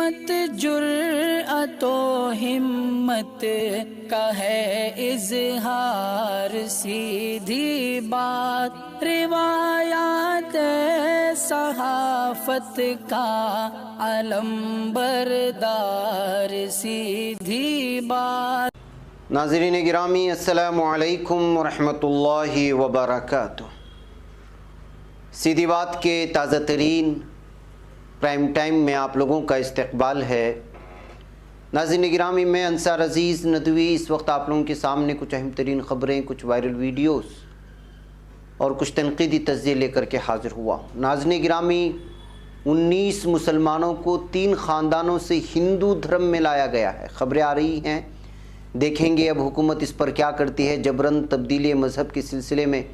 मत जुर्अतो हिम्मत का है इजहार, सीधी बात रिवायात सहाफत का अलंबरदार, सीधी बात। नाज़रीन गिरामी, अस्सलामु अलैकुम वरहमतुल्लाहि वबरकातुह। सीधी बात के ताज़ा तरीन प्राइम टाइम में आप लोगों का इस्तकबाल है। नाज़रीन गिरामी, मैं अंसार अज़ीज़ नदवी इस वक्त आप लोगों के सामने कुछ अहम तरीन ख़बरें, कुछ वायरल वीडियोस और कुछ तनक़ीदी तज़्ज़िये लेकर के हाज़िर हुआ। नाज़रीन गिरामी, 19 मुसलमानों को 3 ख़ानदानों से हिंदू धर्म में लाया गया है। ख़बरें आ रही हैं, देखेंगे अब हुकूमत इस पर क्या करती है, जबरन तब्दीली मज़हब के सिलसिले में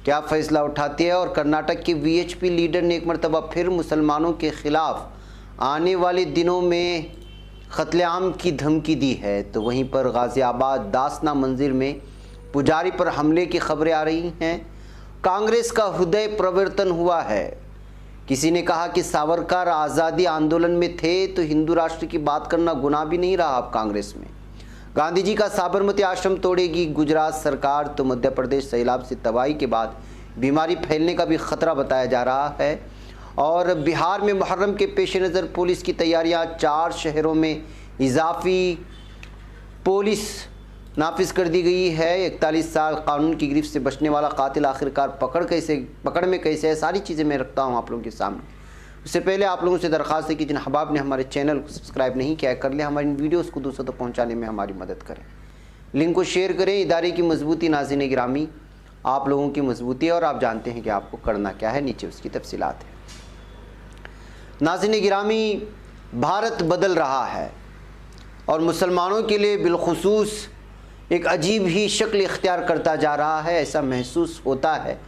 क्या फ़ैसला उठाती है। और कर्नाटक के वीएचपी लीडर ने एक मरतबा फिर मुसलमानों के ख़िलाफ़ आने वाले दिनों में क़त्ल-ए-आम की धमकी दी है। तो वहीं पर गाज़ियाबाद दासना मंजिल में पुजारी पर हमले की ख़बरें आ रही हैं। कांग्रेस का हृदय परिवर्तन हुआ है। किसी ने कहा कि सावरकर आज़ादी आंदोलन में थे तो हिंदू राष्ट्र की बात करना गुनाह भी नहीं रहा अब कांग्रेस में। गांधी जी का साबरमती आश्रम तोड़ेगी गुजरात सरकार, तो मध्य प्रदेश सैलाब से तबाही के बाद बीमारी फैलने का भी ख़तरा बताया जा रहा है। और बिहार में मुहर्रम के पेश नज़र पुलिस की तैयारियां, 4 शहरों में इजाफी पुलिस नाफिज कर दी गई है। 41 साल कानून की गिरफ्त से बचने वाला कातिल आखिरकार पकड़ में कैसे है, सारी चीज़ें मैं रखता हूँ आप लोगों के सामने। उससे पहले आप लोगों से दरख्वास्त है कि जिन अहबाब ने हमारे चैनल को सब्सक्राइब नहीं किया है, कर लें। हमारी वीडियोस को दूसरों तक पहुंचाने में हमारी मदद करें, लिंक को शेयर करें। इदारे की मजबूती नाज़रीन गिरामी आप लोगों की मजबूती है और आप जानते हैं कि आपको करना क्या है, नीचे उसकी तफसीलात है। नाज़रीन गिरामी, भारत बदल रहा है और मुसलमानों के लिए बिलखुसूस एक अजीब ही शक्ल इख्तियार करता जा रहा है, ऐसा महसूस होता है।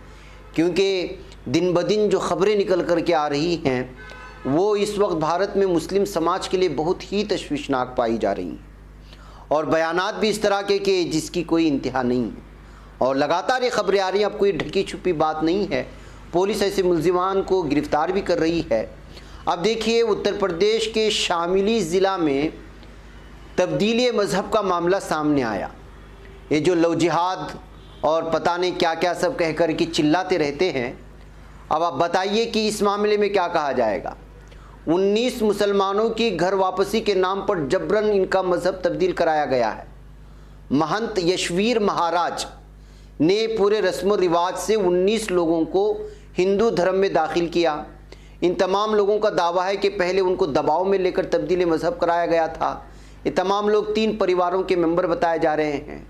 क्योंकि दिन ब दिन जो ख़बरें निकल कर के आ रही हैं वो इस वक्त भारत में मुस्लिम समाज के लिए बहुत ही तशवीशनाक पाई जा रही हैं। और बयानात भी इस तरह के जिसकी कोई इंतहा नहीं है। और लगातार ये ख़बरें आ रही हैं, अब कोई ढकी छुपी बात नहीं है। पुलिस ऐसे मुल्ज़िमान को गिरफ़्तार भी कर रही है। अब देखिए, उत्तर प्रदेश के शामिली ज़िला में तब्दीली मज़हब का मामला सामने आया। ये जो लव जिहाद और पता नहीं क्या क्या सब कह कर के चिल्लाते रहते हैं, अब आप बताइए कि इस मामले में क्या कहा जाएगा। 19 मुसलमानों की घर वापसी के नाम पर जबरन इनका मज़हब तब्दील कराया गया है। महंत यशवीर महाराज ने पूरे रस्म रिवाज से 19 लोगों को हिंदू धर्म में दाखिल किया। इन तमाम लोगों का दावा है कि पहले उनको दबाव में लेकर तब्दीली मज़हब कराया गया था। ये तमाम लोग 3 परिवारों के मेंबर बताए जा रहे हैं।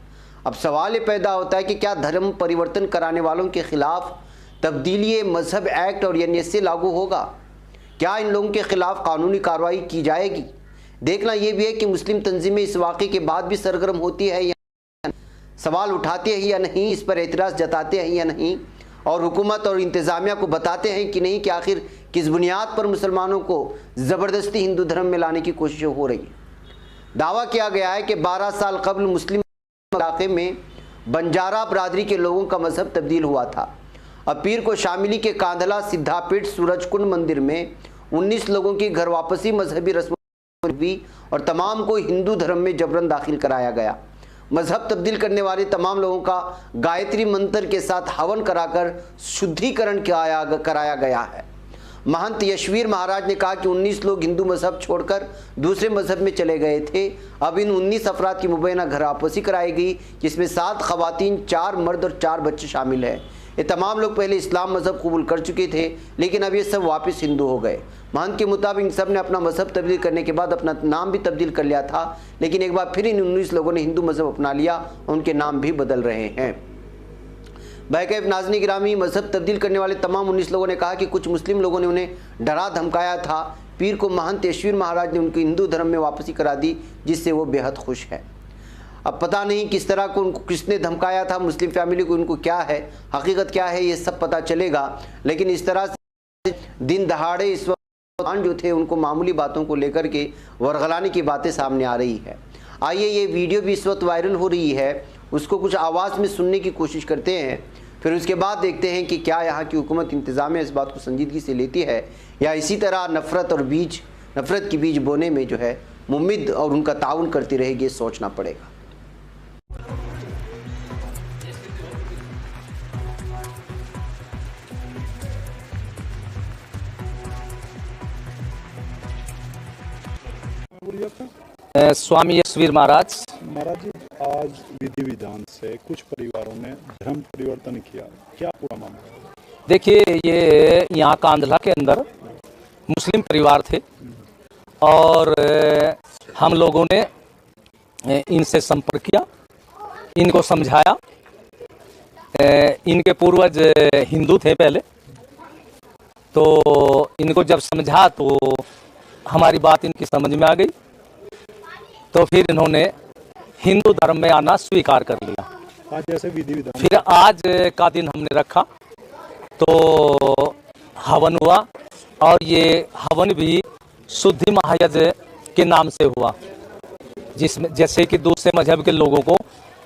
अब सवाल ये पैदा होता है कि क्या धर्म परिवर्तन कराने वालों के ख़िलाफ़ तब्दीली मज़हब एक्ट और एनएसए लागू होगा? क्या इन लोगों के ख़िलाफ़ कानूनी कार्रवाई की जाएगी? देखना ये भी है कि मुस्लिम तंजीमें इस वाक़े के बाद भी सरगर्म होती है या सवाल उठाते हैं या नहीं, इस पर एतराज़ जताते हैं या नहीं, और हुकूमत और इंतज़ामिया को बताते हैं कि नहीं कि आखिर किस बुनियाद पर मुसलमानों को ज़बरदस्ती हिंदू धर्म में लाने की कोशिश हो रही है। दावा किया गया है कि 12 साल कबल मुस्लिम इलाके में बंजारा बरादरी के लोगों का मज़हब तब्दील हुआ था। अब पीर को शामिली के कांधला सिद्धापीठ सूरजकुंड मंदिर में 19 लोगों की घर वापसी मजहबी रस्म हुई और तमाम को हिंदू धर्म में जबरन दाखिल कराया गया। मजहब तब्दील करने वाले तमाम लोगों का गायत्री मंत्र के साथ हवन कराकर शुद्धिकरण कराया गया है। महंत यशवीर महाराज ने कहा कि 19 लोग हिंदू मजहब छोड़कर दूसरे मजहब में चले गए थे। अब इन 19 अफराद की मुबैना घर वापसी कराई गई, जिसमें 7 ख़वातीन, 4 मर्द और 4 बच्चे शामिल हैं। ये तमाम लोग पहले इस्लाम मज़हब कबूल कर चुके थे, लेकिन अब ये सब वापस हिंदू हो गए। महंत के मुताबिक इन सब ने अपना मज़हब तब्दील करने के बाद अपना नाम भी तब्दील कर लिया था, लेकिन एक बार फिर इन 19 लोगों ने हिंदू मज़हब अपना लिया, उनके नाम भी बदल रहे हैं। बैकैफ नाज़रीन गिरामी, मज़हब तब्दील करने वाले तमाम 19 लोगों ने कहा कि कुछ मुस्लिम लोगों ने उन्हें डरा धमकाया था। पीर को महंत यशवीर महाराज ने उनको हिंदू धर्म में वापसी करा दी, जिससे वो बेहद खुश है। अब पता नहीं किस तरह को उनको किसने धमकाया था, मुस्लिम फैमिली को उनको क्या है, हकीकत क्या है, ये सब पता चलेगा। लेकिन इस तरह से दिन दहाड़े इस वक्त जो थे उनको मामूली बातों को लेकर के वरगलाने की बातें सामने आ रही है। आइए, ये वीडियो भी इस वक्त वायरल हो रही है, उसको कुछ आवाज़ में सुनने की कोशिश करते हैं, फिर उसके बाद देखते हैं कि क्या यहाँ की हुकूमत इंतज़ामिया इस बात को संजीदगी से लेती है या इसी तरह नफ़रत और बीज नफ़रत की बीज बोने में जो है मुम्मिद और उनका ताउन करती रहेगी, सोचना पड़ेगा। स्वामी यशवीर महाराज जी, आज विधि विधान से कुछ परिवारों ने धर्म परिवर्तन किया, क्या पूरा मामला है? देखिए, ये यहाँ कांधला के अंदर मुस्लिम परिवार थे और हम लोगों ने इनसे संपर्क किया, इनको समझाया। इनके पूर्वज हिंदू थे पहले, तो इनको जब समझा तो हमारी बात इनकी समझ में आ गई, तो फिर इन्होंने हिंदू धर्म में आना स्वीकार कर लिया। आज जैसे विधि विधान फिर आज का दिन हमने रखा तो हवन हुआ, और ये हवन भी शुद्धि महायज्ञ के नाम से हुआ, जिसमें जैसे कि दूसरे मजहब के लोगों को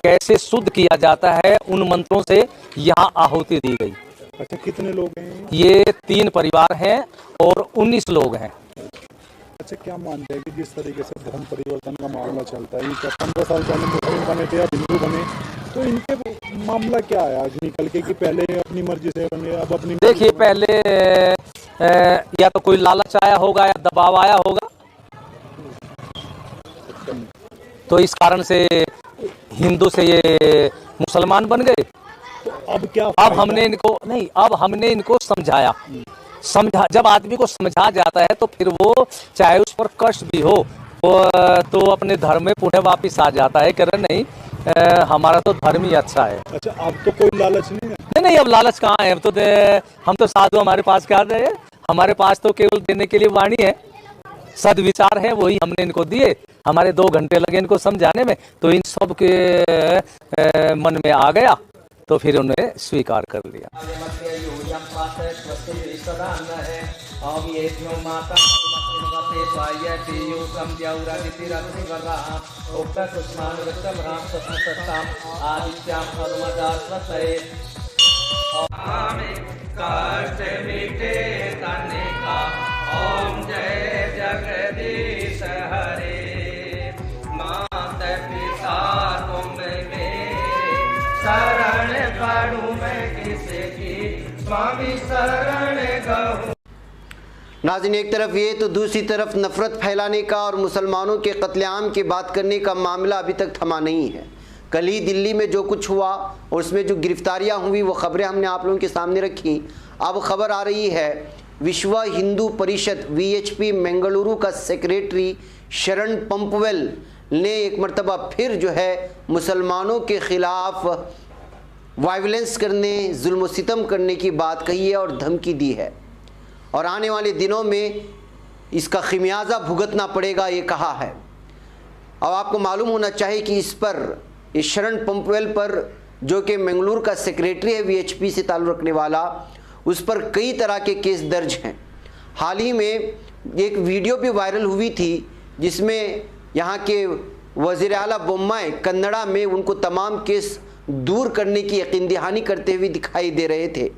कैसे शुद्ध किया जाता है, उन मंत्रों से यहाँ आहुति दी गई। अच्छा, कितने लोग हैं? ये 3 परिवार हैं और 19 लोग हैं। अच्छा, क्या मानते हैं कि जिस तरीके से धर्म परिवर्तन का मामला चलता है, क्या 15 साल पहले मुस्लिम बने थे या हिंदू बने, तो इनके मामला क्या है आज निकल के कि पहले अपनी मर्जी से बने, अब अपनी? देखिए, पहले या तो कोई लालच आया होगा या दबाव आया होगा, तो इस कारण से हिंदू से ये मुसलमान बन गए। तो अब क्या? अब हमने इनको समझाया। जब आदमी को समझा जाता है तो फिर वो चाहे उस पर कष्ट भी हो तो अपने धर्म में पुनः वापिस आ जाता है, कह रहे नहीं हमारा तो धर्म ही अच्छा है। अच्छा, अब तो कोई लालच नहीं है? नहीं, अब लालच कहाँ है। अब तो हम तो साधु, हमारे पास क्या है, हमारे पास तो केवल देने के लिए वाणी है, सदविचार है, वही हमने इनको दिए। हमारे 2 घंटे लगे इनको समझाने में, तो इन सब के मन में आ गया, तो फिर उन्हें स्वीकार कर लिया। ओम जय जगदीश हरे, माता पिता तुम मेरे, शरण पढ़ूं मैं किसकी, स्वामी शरण गहूं। नाज़रीन, एक तरफ ये तो दूसरी तरफ नफ़रत फैलाने का और मुसलमानों के कत्लेआम की बात करने का मामला अभी तक थमा नहीं है। कल ही दिल्ली में जो कुछ हुआ और उसमें जो गिरफ्तारियां हुई, वो खबरें हमने आप लोगों के सामने रखी। अब खबर आ रही है विश्व हिंदू परिषद VHP बेंगलुरु का सेक्रेटरी शरण पंपवेल ने एक मर्तबा फिर जो है मुसलमानों के ख़िलाफ़ वायलेंस करने, जुल्म सितम करने की बात कही है और धमकी दी है, और आने वाले दिनों में इसका खिमियाजा भुगतना पड़ेगा, ये कहा है। अब आपको मालूम होना चाहिए कि इस शरण पंपवेल पर, जो कि बेंगलुरु का सेक्रेटरी है VHP से ताल्लुक़ रखने वाला, उस पर कई तरह के केस दर्ज हैं। हाल ही में एक वीडियो भी वायरल हुई थी जिसमें यहाँ के वज़ीर आला बोम्माई कन्नड़ा में उनको तमाम केस दूर करने की यकीन दहानी करते हुए दिखाई दे रहे थे।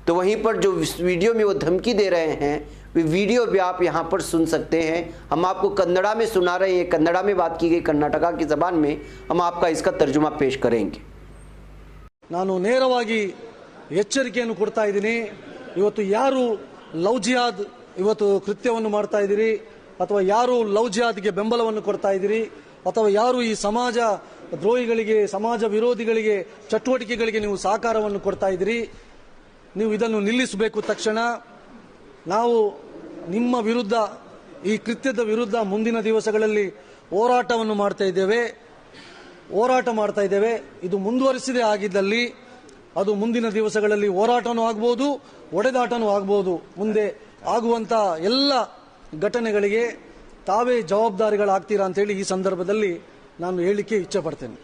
तो वहीं पर जो वीडियो में वो धमकी दे रहे हैं, वे वीडियो भी आप यहाँ पर सुन सकते हैं। हम आपको कन्नड़ा में सुना रहे हैं, कन्नड़ा में बात की गई, कर्नाटका की ज़बान में हम आपका इसका तर्जुमा पेश करेंगे। ನಾನು ನೇರವಾಗಿ ಎಚ್ಚರಿಕೆಯನ್ನು ಕೊಡ್ತಾ ಇದ್ದೀನಿ। ಇವತ್ತು ಯಾರು ಲವ್ ಜಿಹಾದ್ ಇವತ್ತು ಕೃತ್ಯವನ್ನು ಮಾಡ್ತಾ ಇದ್ದೀರಿ, ಅಥವಾ ಯಾರು ಲವ್ ಜಿಹಾದ್ಗೆ ಬೆಂಬಲವನ್ನು ಕೊಡ್ತಾ ಇದ್ದೀರಿ, ಅಥವಾ ಯಾರು ಈ ಸಮಾಜ ದ್ರೋಹಿಗಳಿಗೆ, ಸಮಾಜ ವಿರೋಧಿಗಳಿಗೆ ಚಟುವಟಿಕೆಗಳಿಗೆ ನೀವು ಸಹಕಾರವನ್ನು ಕೊಡ್ತಾ ಇದ್ದೀರಿ, ನೀವು ಇದನ್ನು ನಿಲ್ಲಿಸಬೇಕು ತಕ್ಷಣ। ನಾವು ನಿಮ್ಮ ವಿರುದ್ಧ, ಈ ಕೃತ್ಯದ ವಿರುದ್ಧ ಮುಂದಿನ ದಿವಸಗಳಲ್ಲಿ ಹೋರಾಟವನ್ನು ಮಾಡ್ತಾ ಇದ್ದೇವೆ। ಇದು ಮುಂದುವರಿಸದೇ ಆಗಿದ್ದಲ್ಲಿ ಅದು ಮುಂದಿನ ದಿವಸಗಳಲ್ಲಿ ಹೋರಾಟನೂ ಆಗಬಹುದು, ಒಡೆದಾಟನೂ ಆಗಬಹುದು। ಮುಂದೆ ಆಗುವಂತ ಎಲ್ಲ ಘಟನೆಗಳಿಗೆ ತಾವೇ ಜವಾಬ್ದಾರಿಗಳಾಗ್ತೀರಾ ಅಂತ ಹೇಳಿ ಈ ಸಂದರ್ಭದಲ್ಲಿ ನಾನು ಹೇಳಿಕೆ ಇಚ್ಛೆ ಪಡ್ತೇನೆ।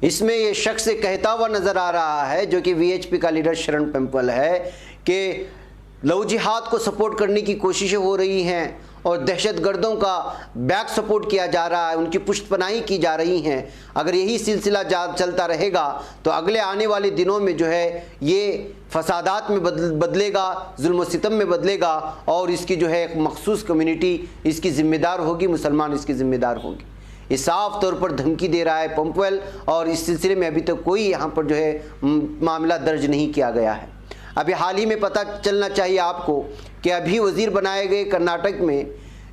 इसमें ये शख्स कहता हुआ नजर आ रहा है, जो कि VHP का लीडर शरण पंपवेल है, कि लव जिहाद को सपोर्ट करने की कोशिशें हो रही हैं और दहशतगर्दों का बैक सपोर्ट किया जा रहा है, उनकी पुष्टपनाही की जा रही हैं। अगर यही सिलसिला चलता रहेगा तो अगले आने वाले दिनों में जो है ये फसादात में बदलेगा, जुल्म सितम में बदलेगा और इसकी जो है एक मखसूस कम्युनिटी इसकी ज़िम्मेदार होगी, मुसलमान इसकी ज़िम्मेदार होंगे। ये साफ तौर पर धमकी दे रहा है पंपवेल और इस सिलसिले में अभी तक कोई यहाँ पर जो है मामला दर्ज नहीं किया गया है। अभी हाल ही में पता चलना चाहिए आपको कि अभी वज़ीर बनाए गए कर्नाटक में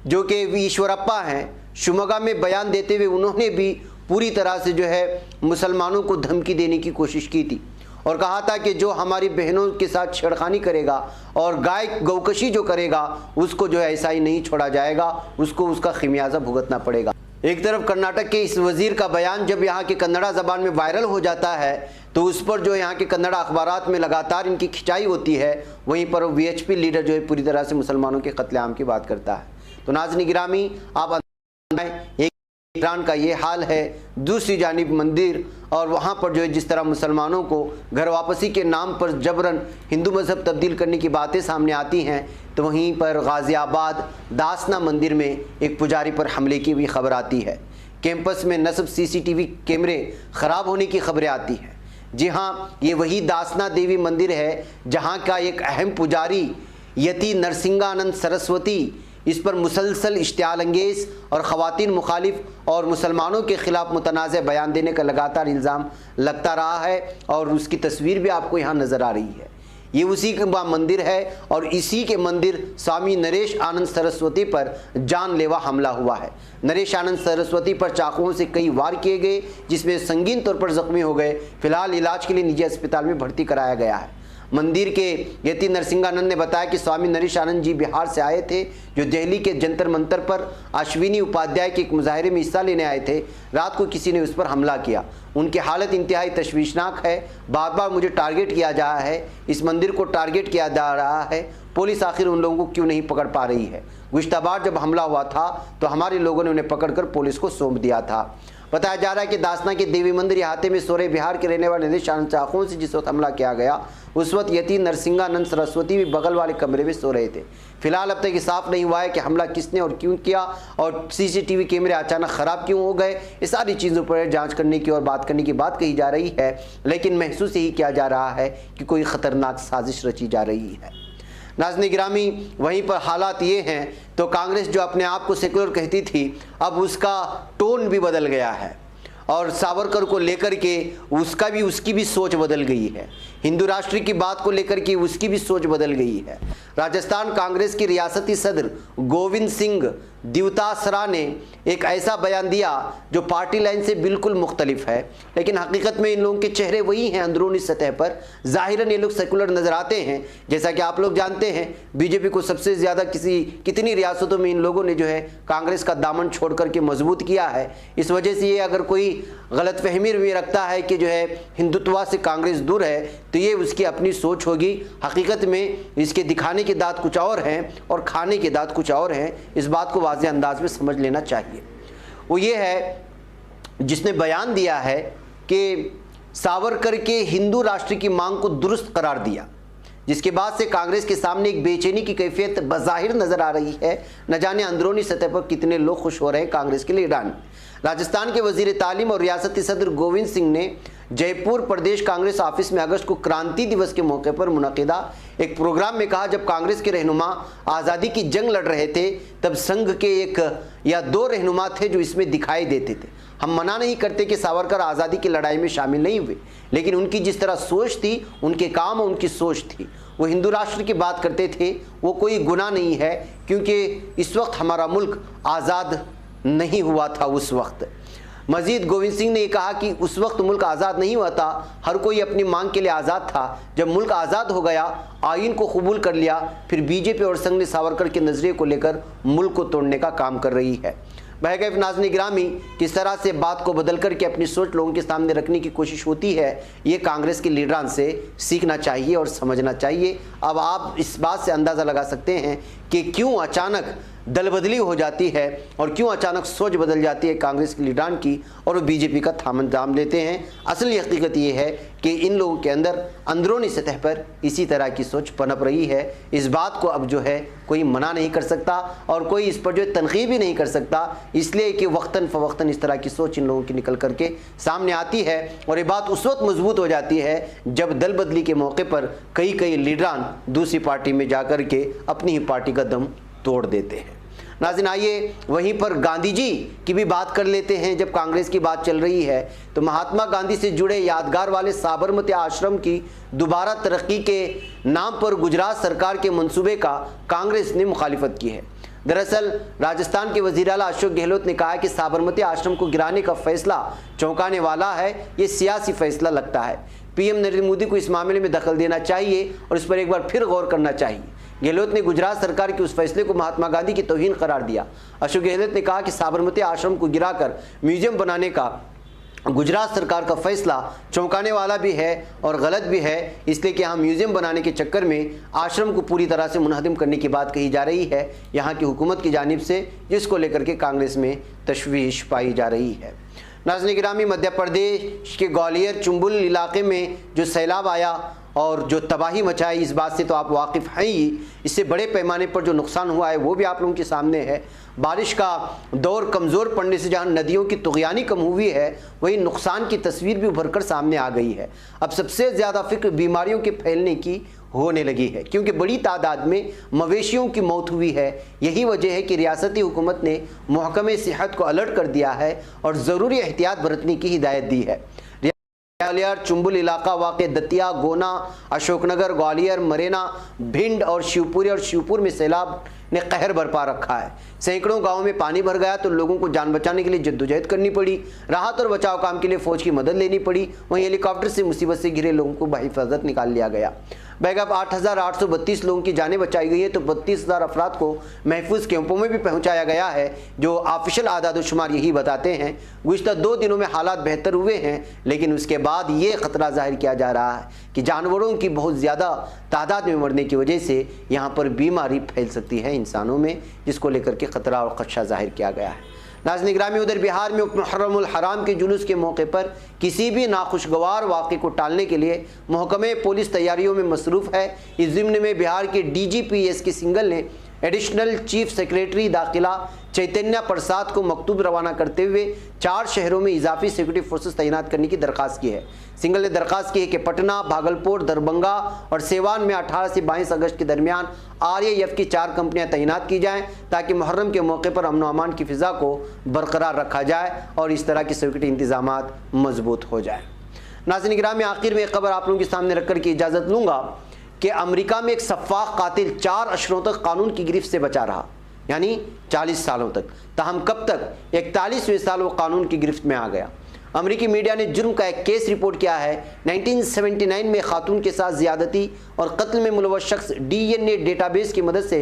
जो कि ईश्वरप्पा हैं, शिवमोगा में बयान देते हुए उन्होंने भी पूरी तरह से जो है मुसलमानों को धमकी देने की कोशिश की थी और कहा था कि जो हमारी बहनों के साथ छेड़खानी करेगा और गौकशी जो करेगा उसको जो है ऐसा ही नहीं छोड़ा जाएगा, उसको उसका खमियाजा भुगतना पड़ेगा। एक तरफ कर्नाटक के इस वज़ीर का बयान जब यहाँ के कन्नड़ा ज़बान में वायरल हो जाता है तो उस पर जो यहाँ के कन्नड़ा अखबारात में लगातार इनकी खिंचाई होती है, वहीं पर वीएचपी लीडर जो है पूरी तरह से मुसलमानों के कत्लेआम की बात करता है। तो नाज़रीन गिरामी, आप एक ईरान का ये हाल है, दूसरी जानिब मंदिर और वहाँ पर जो है जिस तरह मुसलमानों को घर वापसी के नाम पर जबरन हिंदू मज़हब तब्दील करने की बातें सामने आती हैं, तो वहीं पर गाज़ियाबाद दासना मंदिर में एक पुजारी पर हमले की भी खबर आती है। कैंपस में नस्ब सीसीटीवी कैमरे ख़राब होने की खबरें आती हैं। जी हाँ, ये वही दासना देवी मंदिर है जहाँ का एक अहम पुजारी यति नरसिंहानंद सरस्वती इस पर मुसलसल इश्तियाल अंगेज़ और ख़वातीन मुखालिफ और मुसलमानों के ख़िलाफ़ मुतनाज़ बयान देने का लगातार इल्ज़ाम लगता रहा है और उसकी तस्वीर भी आपको यहाँ नज़र आ रही है। ये उसी का मंदिर है और इसी के मंदिर स्वामी नरेश आनंद सरस्वती पर जानलेवा हमला हुआ है। नरेश आनंद सरस्वती पर चाकुओं से कई वार किए गए, जिसमें संगीन तौर पर ज़ख्मी हो गए। फिलहाल इलाज के लिए निजी अस्पताल में भर्ती कराया गया है। मंदिर के यति नरसिंहानंद ने बताया कि स्वामी नरेश आनंद जी बिहार से आए थे, जो दिल्ली के जंतर मंतर पर अश्विनी उपाध्याय के एक मुजाहरे में हिस्सा लेने आए थे। रात को किसी ने उस पर हमला किया। उनकी हालत इंतहाई तशवीशनाक है। बार बार मुझे टारगेट किया जा रहा है, इस मंदिर को टारगेट किया जा रहा है। पुलिस आखिर उन लोगों को क्यों नहीं पकड़ पा रही है? गुज़िश्ता बार जब हमला हुआ था तो हमारे लोगों ने उन्हें पकड़कर पुलिस को सौंप दिया था। बताया जा रहा है कि दासना के देवी मंदिर इहाते में सोरे बिहार के रहने वाले नरेश आनंद चाकुओं से जिस वक्त हमला किया गया, उस वक्त यति नरसिंहानंद सरस्वती भी बगल वाले कमरे में सो रहे थे। फिलहाल अब तक साफ नहीं हुआ है कि हमला किसने और क्यों किया और सीसीटीवी कैमरे अचानक ख़राब क्यों हो गए। ये सारी चीज़ों पर जांच करने की और बात करने की बात कही जा रही है, लेकिन महसूस यही किया जा रहा है कि कोई ख़तरनाक साजिश रची जा रही है। नाज़रीन गिरामी, वहीं पर हालात ये हैं तो कांग्रेस जो अपने आप को सेकुलर कहती थी, अब उसका टोन भी बदल गया है और सावरकर को लेकर के उसकी भी सोच बदल गई है। हिंदू राष्ट्र की बात को लेकर के उसकी भी सोच बदल गई है। राजस्थान कांग्रेस की रियासती सदर गोविंद सिंह दिवतासरा ने एक ऐसा बयान दिया जो पार्टी लाइन से बिल्कुल मुख्तलिफ है, लेकिन हकीकत में इन लोगों के चेहरे वही हैं अंदरूनी सतह पर। ज़ाहिरन ये लोग सेकुलर नज़र आते हैं। जैसा कि आप लोग जानते हैं, बीजेपी को सबसे ज़्यादा कितनी रियासतों में इन लोगों ने जो है कांग्रेस का दामन छोड़ करके मजबूत किया है। इस वजह से ये अगर कोई गलतफहमी में रखता है कि जो है हिंदुत्व से कांग्रेस दूर है, तो ये उसकी अपनी सोच होगी। हकीकत में इसके दिखाने के दांत कुछ और हैं और खाने के दांत कुछ और हैं। इस बात को वाज़ेह अंदाज में समझ लेना चाहिए। वो ये है जिसने बयान दिया है कि सावरकर के हिंदू राष्ट्र की मांग को दुरुस्त करार दिया, जिसके बाद से कांग्रेस के सामने एक बेचैनी की कैफियत बज़ाहिर नजर आ रही है। न जाने अंदरूनी सतह पर कितने लोग खुश हो रहे हैं कांग्रेस के लीडरान। राजस्थान के वजीर तालीम और रियासती सदर गोविंद सिंह ने जयपुर प्रदेश कांग्रेस ऑफिस में अगस्त को क्रांति दिवस के मौके पर मुनक़िदा एक प्रोग्राम में कहा, जब कांग्रेस के रहनुमा आज़ादी की जंग लड़ रहे थे तब संघ के 1 या 2 रहनुमा थे जो इसमें दिखाई देते थे। हम मना नहीं करते कि सावरकर आज़ादी की लड़ाई में शामिल नहीं हुए, लेकिन उनकी जिस तरह सोच थी, उनके काम और उनकी सोच थी, वो हिंदू राष्ट्र की बात करते थे, वो कोई गुनाह नहीं है, क्योंकि इस वक्त हमारा मुल्क आज़ाद नहीं हुआ था। उस वक्त मजीद गोविंद सिंह ने कहा कि उस वक्त मुल्क आज़ाद नहीं हुआ था, हर कोई अपनी मांग के लिए आज़ाद था। जब मुल्क आज़ाद हो गया, आइन को कबूल कर लिया, फिर बीजेपी और संघ ने सावरकर के नज़रिए को लेकर मुल्क को तोड़ने का काम कर रही है। बहरकैफ नाज़रीन गिरामी, किस तरह से बात को बदल करके अपनी सोच लोगों के सामने रखने की कोशिश होती है, ये कांग्रेस के लीडरान से सीखना चाहिए और समझना चाहिए। अब आप इस बात से अंदाज़ा लगा सकते हैं कि क्यों अचानक दल बदली हो जाती है और क्यों अचानक सोच बदल जाती है कांग्रेस के लीडरान की और वो बीजेपी का थाम लेते हैं। असली हकीकत ये है कि इन लोगों के अंदर अंदरूनी सतह पर इसी तरह की सोच पनप रही है। इस बात को अब जो है कोई मना नहीं कर सकता और कोई इस पर जो है तनकीद भी नहीं कर सकता, इसलिए कि वक्तन फ़वक्तन इस तरह की सोच इन लोगों की निकल करके सामने आती है। और ये बात उस वक्त मजबूत हो जाती है जब दल बदली के मौके पर कई लीडरान दूसरी पार्टी में जाकर के अपनी ही पार्टी का दम तोड़ देते हैं। नाज़रीन, आइए वहीं पर गांधी जी की भी बात कर लेते हैं। जब कांग्रेस की बात चल रही है तो महात्मा गांधी से जुड़े यादगार वाले साबरमती आश्रम की दोबारा तरक्की के नाम पर गुजरात सरकार के मंसूबे का कांग्रेस ने मुखालिफत की है। दरअसल राजस्थान के वज़ीर आला अशोक गहलोत ने कहा कि साबरमती आश्रम को गिराने का फैसला चौंकाने वाला है, ये सियासी फैसला लगता है। पीएम नरेंद्र मोदी को इस मामले में दखल देना चाहिए और इस पर एक बार फिर गौर करना चाहिए। गहलोत ने गुजरात सरकार के उस फैसले को महात्मा गांधी की तौहीन करार दिया। अशोक गहलोत ने कहा कि साबरमती आश्रम को गिराकर म्यूजियम बनाने का गुजरात सरकार का फैसला चौंकाने वाला भी है और गलत भी है, इसलिए कि यहाँ म्यूजियम बनाने के चक्कर में आश्रम को पूरी तरह से मुनहदम करने की बात कही जा रही है यहाँ की हुकूमत की जानिब से, जिसको लेकर के कांग्रेस में तशवीश पाई जा रही है। नाज़रीन गिरामी, मध्य प्रदेश के ग्वालियर चुंबुल इलाके में जो सैलाब आया और जो तबाही मचाई, इस बात से तो आप वाकिफ़ हैं ही। इससे बड़े पैमाने पर जो नुकसान हुआ है वो भी आप लोगों के सामने है। बारिश का दौर कमज़ोर पड़ने से जहां नदियों की तुग़यानी कम हुई है, वहीं नुकसान की तस्वीर भी उभर कर सामने आ गई है। अब सबसे ज़्यादा फिक्र बीमारियों के फैलने की होने लगी है, क्योंकि बड़ी तादाद में मवेशियों की मौत हुई है। यही वजह है कि रियासती हुकूमत ने महकमे सेहत को अलर्ट कर दिया है और ज़रूरी एहतियात बरतने की हिदायत दी है। ग्वालियर चुंबुल इलाका वाक़ दतिया, गोना, अशोकनगर, ग्वालियर, मरेना, भिंड और शिवपुर में सैलाब ने कहर बरपा रखा है। सैकड़ों गांवों में पानी भर गया तो लोगों को जान बचाने के लिए जद्दोजहद करनी पड़ी। राहत और बचाव काम के लिए फौज की मदद लेनी पड़ी। वहीं हेलीकॉप्टर से मुसीबत से घिरे लोगों को बहिफाजत निकाल लिया गया। बैगअप 8,832 लोगों की जानें बचाई गई है तो 32,000 अफराद को महफूज कैंपों में भी पहुंचाया गया है। जो ऑफिशियल आदाद-ओ-शुमार यही बताते हैं। गुज़िश्ता 2 दिनों में हालात बेहतर हुए हैं, लेकिन उसके बाद ये ख़तरा जाहिर किया जा रहा है कि जानवरों की बहुत ज़्यादा तादाद में मरने की वजह से यहाँ पर बीमारी फैल सकती है इंसानों में, जिसको लेकर के ख़तरा और ख़दशा जाहिर किया गया है। नाज़रीन गिरामी, उधर बिहार में मुहर्रमुल हराम के जुलूस के मौके पर किसी भी नाखुशगवार वाक़े को टालने के लिए महकमे पुलिस तैयारियों में मसरूफ़ है। इस ज़िम्न में बिहार के DGP SK सिंघल ने एडिशनल चीफ सेक्रेटरी दाखिला चैतन्य प्रसाद को मकतूब रवाना करते हुए 4 शहरों में इजाफी सिक्योरिटी फोर्सेस तैनात करने की दरख्वास्त की है। सिंघल ने दरख्वास्त की है कि पटना, भागलपुर, दरभंगा और सेवान में 18 से 22 अगस्त के दरमियान RAF की 4 कंपनियां तैनात की जाएं, ताकि मुहर्रम के मौके पर अमन अमान की फ़िज़ा को बरकरार रखा जाए और इस तरह की सिक्योरिटी इंतजामात मजबूत हो जाए। नाज़रीन गिरामी, आखिर में एक खबर आप लोगों के सामने रखकर की इजाज़त लूँगा कि अमेरिका में एक सफ़ाक कातिल 4 अशरों तक कानून की गिरफ्त से बचा रहा, यानी 40 सालों तक। ताहम कब तक 41वें साल वो कानून की गिरफ्त में आ गया। अमेरिकी मीडिया ने जुर्म का एक केस रिपोर्ट किया है। 1979 में खातून के साथ ज़्यादती और कत्ल में मुलव्वस शख्स DNA डेटाबेस की मदद से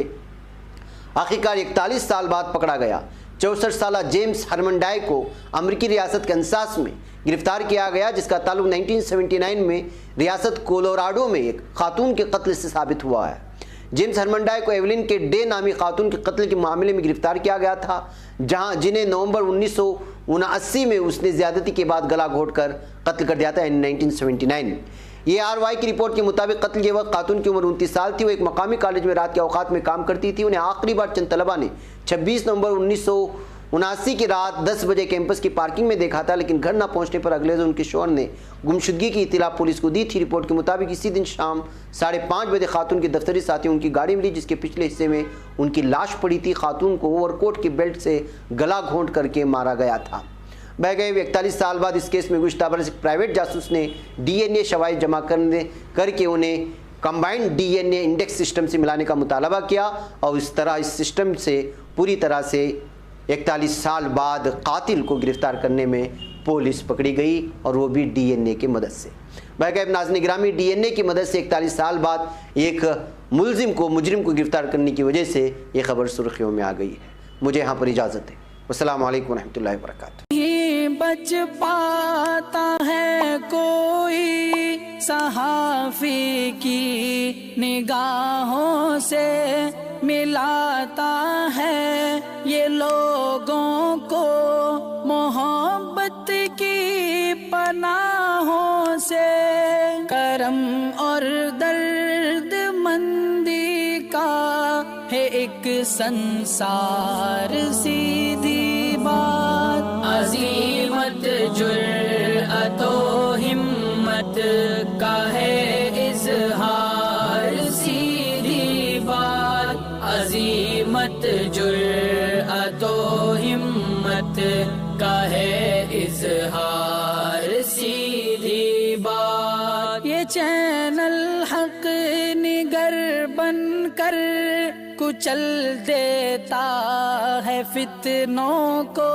आखिरकार 41 साल बाद पकड़ा गया। 64 साला जेम्स हरमनडाई को अमेरिकी रियासत कैंसास में गिरफ्तार किया गया, जिसका ताल्लुक 1979 में रियासत कोलोराडो में एक खातून के कत्ल से साबित हुआ है। जेम्स हरमनडाई को एवलिन के डे नामी खातून के कत्ल के मामले में गिरफ्तार किया गया था, जिन्हें नवंबर 1979 में उसने ज्यादती के बाद गला घोंटकर कत्ल कर दिया था इन 1979। ये RY की रिपोर्ट के मुताबिक कत्ल के वक्त खातून की उम्र 29 साल थी। वो एक मकामी कॉलेज में रात के औकात में काम करती थी। उन्हें आखिरी बार चंद तलबा ने 26 नवंबर 1979 की रात 10 बजे कैंपस की पार्किंग में देखा था, लेकिन घर न पहुंचने पर अगले दिन उनके शौहर ने गुमशुदगी की इत्तला पुलिस को दी थी। रिपोर्ट के मुताबिक इसी दिन शाम 5:30 बजे खातून के दफ्तरी साथी उनकी गाड़ी मिली, जिसके पिछले हिस्से में उनकी लाश पड़ी थी। खातून को ओवरकोट की बेल्ट से गला घोंट करके मारा गया था। बह गए 41 साल बाद इस केस में गुज़िश्ता बरस एक प्राइवेट जासूस ने DNA शवाहिद जमा करके उन्हें कंबाइंड DNA इंडेक्स सिस्टम से मिलाने का मुतालबा किया और इस तरह इस सिस्टम से पूरी तरह से 41 साल बाद कातिल को गिरफ्तार करने में पुलिस पकड़ी गई, और वो भी DNA की मदद से। बाकायदा नाज़रीन गिरामी, DNA की मदद से 41 साल बाद एक मुजरिम को गिरफ्तार करने की वजह से ये खबर सुर्खियों में आ गई है। मुझे यहाँ पर इजाज़त है। अस्सलाम वालेकुम रहमतुल्लाहि व बरकातुहू। ये बच पाता है कोई सहाफ़ी की निगाहों से मिलाता है ये लोगों को मोहब्बत की पनाहों से, करम और दर्द मंदी का है एक संसार। सीधी बात अजीमत जुर्अतो हिम्मत का है इजहार। सीधी बात अजीमत जुर्अतो हिम्मत का है इजहार। सीधी बात ये चैनल हक निगर बनकर कुचल देता है फितनों को।